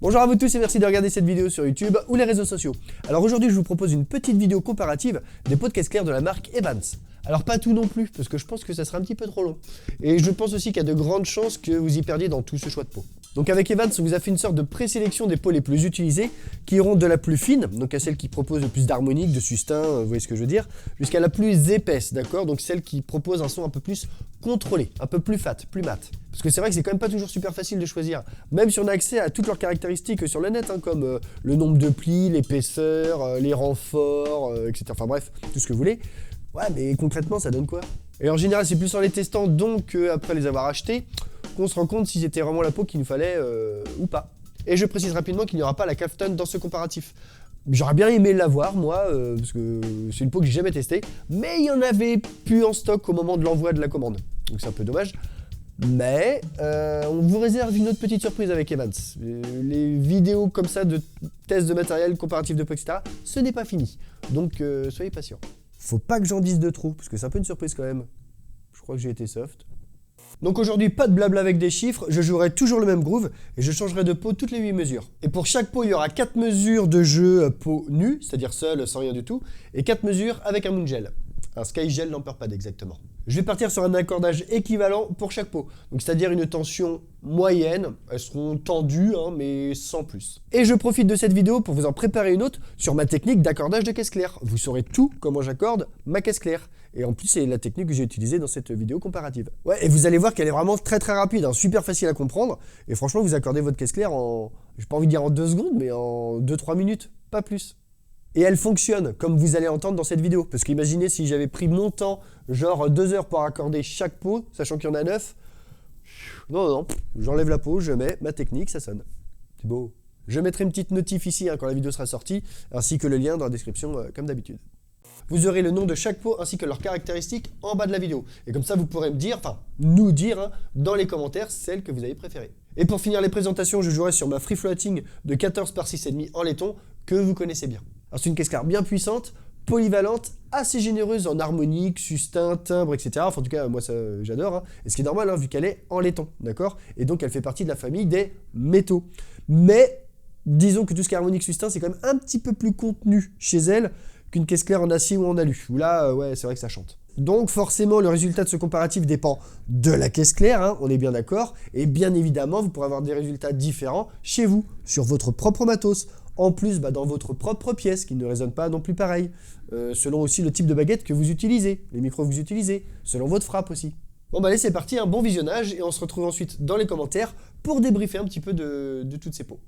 Bonjour à vous tous et merci de regarder cette vidéo sur YouTube ou les réseaux sociaux. Alors aujourd'hui je vous propose une petite vidéo comparative des pots de caisse claire de la marque Evans. Alors pas tout non plus, parce que je pense que ça sera un petit peu trop long. Et je pense aussi qu'il y a de grandes chances que vous y perdiez dans tout ce choix de pots. Donc avec Evans, on vous a fait une sorte de présélection des pots les plus utilisés, qui iront de la plus fine, donc à celle qui propose le plus d'harmonique, de sustain, vous voyez ce que je veux dire, jusqu'à la plus épaisse, d'accord, donc celle qui propose un son un peu plus contrôlé, un peu plus fat, plus mat. Parce que c'est vrai que c'est quand même pas toujours super facile de choisir, même si on a accès à toutes leurs caractéristiques sur le net, comme le nombre de plis, l'épaisseur, les renforts, etc. Enfin bref, tout ce que vous voulez. Ouais, mais concrètement, ça donne quoi? Et en général, c'est plus en les testant, donc après les avoir achetés, qu'on se rend compte si c'était vraiment la peau qu'il nous fallait ou pas. Et je précise rapidement qu'il n'y aura pas la Calfton dans ce comparatif. J'aurais bien aimé l'avoir, moi, parce que c'est une peau que j'ai jamais testée, mais il y en avait plus en stock au moment de l'envoi de la commande. Donc c'est un peu dommage. Mais on vous réserve une autre petite surprise avec Evans. Les vidéos comme ça de tests de matériel, comparatif de peau, etc., ce n'est pas fini. Donc soyez patients. Faut pas que j'en dise de trop, parce que c'est un peu une surprise quand même. Je crois que j'ai été soft. Donc aujourd'hui, pas de blabla avec des chiffres, je jouerai toujours le même groove et je changerai de peau toutes les 8 mesures. Et pour chaque peau, il y aura 4 mesures de jeu peau nue, c'est-à-dire seule, sans rien du tout, et 4 mesures avec un moon gel. Un sky gel l'Amper Pad exactement. Je vais partir sur un accordage équivalent pour chaque peau, donc c'est-à-dire une tension moyenne, elles seront tendues mais sans plus. Et je profite de cette vidéo pour vous en préparer une autre sur ma technique d'accordage de caisse claire. Vous saurez tout comment j'accorde ma caisse claire. Et en plus c'est la technique que j'ai utilisée dans cette vidéo comparative. Ouais, et vous allez voir qu'elle est vraiment très rapide, super facile à comprendre. Et franchement vous accordez votre caisse claire en, j'ai pas envie de dire en 2 secondes, mais en 2-3 minutes, pas plus. Et elle fonctionne, comme vous allez entendre dans cette vidéo. Parce qu'imaginez si j'avais pris mon temps, genre 2 heures pour accorder chaque peau, sachant qu'il y en a 9. Non, j'enlève la peau, je mets ma technique, ça sonne. C'est beau. Je mettrai une petite notif ici quand la vidéo sera sortie, ainsi que le lien dans la description, comme d'habitude. Vous aurez le nom de chaque peau ainsi que leurs caractéristiques en bas de la vidéo. Et comme ça, vous pourrez me dire, enfin, nous dire, dans les commentaires, celle que vous avez préférée. Et pour finir les présentations, je jouerai sur ma free floating de 14 par 6,5 en laiton, que vous connaissez bien. Alors c'est une caisse claire bien puissante, polyvalente, assez généreuse en harmonique, sustain, timbre, etc. Enfin en tout cas moi ça j'adore. Et ce qui est normal vu qu'elle est en laiton, d'accord? Et donc elle fait partie de la famille des métaux. Mais disons que tout ce qui est harmonique, sustain, c'est quand même un petit peu plus contenu chez elle qu'une caisse claire en acier ou en alu. Où là ouais c'est vrai que ça chante. Donc forcément le résultat de ce comparatif dépend de la caisse claire, on est bien d'accord. Et bien évidemment vous pourrez avoir des résultats différents chez vous, sur votre propre matos. En plus, dans votre propre pièce, qui ne résonne pas non plus pareil. Selon aussi le type de baguette que vous utilisez, les micros que vous utilisez, selon votre frappe aussi. Bon allez, c'est parti, un bon visionnage, et on se retrouve ensuite dans les commentaires pour débriefer un petit peu de toutes ces peaux.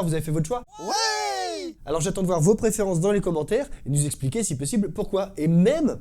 vous avez fait votre choix? Ouais! Alors j'attends de voir vos préférences dans les commentaires et nous expliquer si possible pourquoi. Et même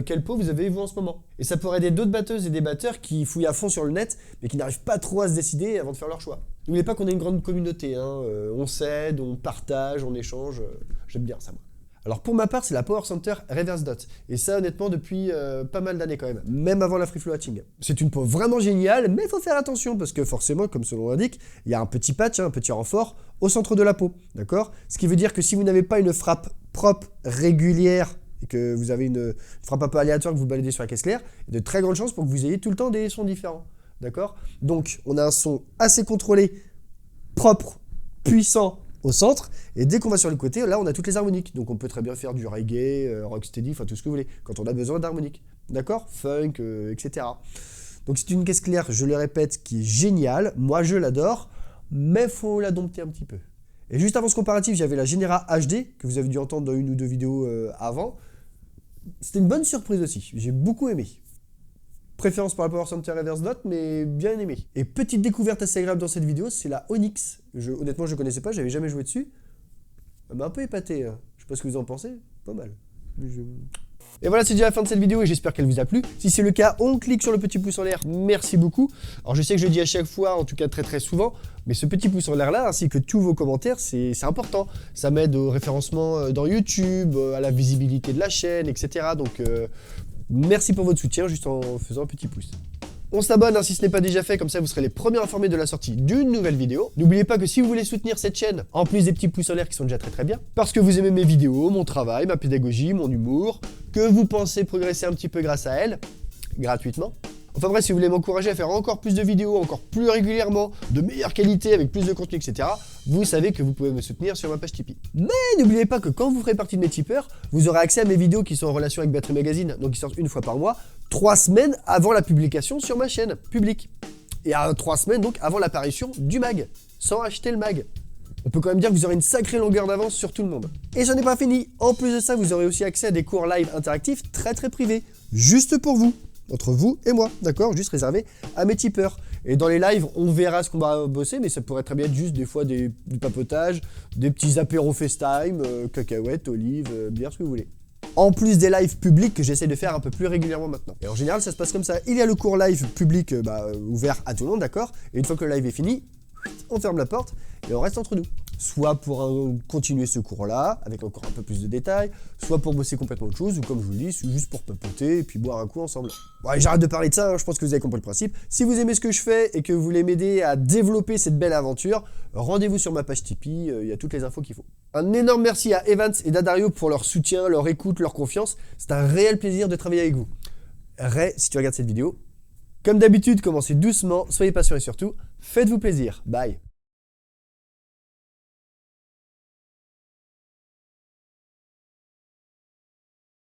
quelle peau vous avez vous en ce moment. Et ça pourrait aider d'autres batteuses et des batteurs qui fouillent à fond sur le net mais qui n'arrivent pas trop à se décider avant de faire leur choix. N'oubliez pas qu'on est une grande communauté, hein. On s'aide, on partage, on échange. J'aime bien ça moi. Alors pour ma part, c'est la Power Center Reverse Dot. Et ça honnêtement depuis pas mal d'années quand même avant la Free Flow Hatching. C'est une peau vraiment géniale, mais il faut faire attention parce que forcément, comme son nom l'indique, il y a un petit patch, un petit renfort au centre de la peau, d'accord? Ce qui veut dire que si vous n'avez pas une frappe propre, régulière, et que vous avez une frappe un peu aléatoire que vous baladez sur la caisse claire, il y a de très grandes chances pour que vous ayez tout le temps des sons différents, d'accord? Donc on a un son assez contrôlé, propre, puissant, au centre, et dès qu'on va sur les côtés, là on a toutes les harmoniques, donc on peut très bien faire du reggae, rocksteady, enfin tout ce que vous voulez, quand on a besoin d'harmoniques, d'accord, funk, etc. Donc c'est une caisse claire, je le répète, qui est géniale, moi je l'adore, mais faut la dompter un petit peu. Et juste avant ce comparatif, j'avais la Genera HD, que vous avez dû entendre dans une ou deux vidéos avant, c'était une bonne surprise aussi, j'ai beaucoup aimé. Préférence pour la Power Center Reverse Dot, mais bien aimé. Et petite découverte assez agréable dans cette vidéo, c'est la Onyx. Honnêtement, je ne connaissais pas, j'avais jamais joué dessus. Elle m'a un peu épaté. Hein. Je sais pas ce que vous en pensez, pas mal. Et voilà, c'est déjà la fin de cette vidéo et j'espère qu'elle vous a plu. Si c'est le cas, on clique sur le petit pouce en l'air. Merci beaucoup. Alors je sais que je le dis à chaque fois, en tout cas très souvent, mais ce petit pouce en l'air là, ainsi que tous vos commentaires, c'est important. Ça m'aide au référencement dans YouTube, à la visibilité de la chaîne, etc. Donc merci pour votre soutien, juste en faisant un petit pouce. On s'abonne hein, si ce n'est pas déjà fait, comme ça vous serez les premiers informés de la sortie d'une nouvelle vidéo. N'oubliez pas que si vous voulez soutenir cette chaîne, en plus des petits pouces en l'air qui sont déjà très bien, parce que vous aimez mes vidéos, mon travail, ma pédagogie, mon humour, que vous pensez progresser un petit peu grâce à elle, gratuitement. Enfin bref, si vous voulez m'encourager à faire encore plus de vidéos, encore plus régulièrement, de meilleure qualité, avec plus de contenu, etc., vous savez que vous pouvez me soutenir sur ma page Tipeee. Mais n'oubliez pas que quand vous ferez partie de mes tipeurs, vous aurez accès à mes vidéos qui sont en relation avec Battery Magazine, donc qui sortent une fois par mois, 3 semaines avant la publication sur ma chaîne publique. Et à 3 semaines donc avant l'apparition du mag, sans acheter le mag. On peut quand même dire que vous aurez une sacrée longueur d'avance sur tout le monde. Et j'en ai pas fini. En plus de ça, vous aurez aussi accès à des cours live interactifs très privés, juste pour vous. Entre vous et moi, d'accord? Juste réservé à mes tipeurs. Et dans les lives, on verra ce qu'on va bosser, mais ça pourrait très bien être juste des fois du papotage, des petits apéros FaceTime, cacahuètes, olives, bière, ce que vous voulez. En plus des lives publics que j'essaie de faire un peu plus régulièrement maintenant. Et en général, ça se passe comme ça. Il y a le cours live public ouvert à tout le monde, d'accord? Et une fois que le live est fini, on ferme la porte et on reste entre nous. Soit pour continuer ce cours-là, avec encore un peu plus de détails, soit pour bosser complètement autre chose, ou comme je vous le dis, juste pour papoter et puis boire un coup ensemble. Bon, allez, j'arrête de parler de ça, hein, je pense que vous avez compris le principe. Si vous aimez ce que je fais et que vous voulez m'aider à développer cette belle aventure, rendez-vous sur ma page Tipeee, il y a toutes les infos qu'il faut. Un énorme merci à Evans et Dadario pour leur soutien, leur écoute, leur confiance. C'est un réel plaisir de travailler avec vous. Ray, si tu regardes cette vidéo, comme d'habitude, commencez doucement, soyez patient et surtout, faites-vous plaisir. Bye.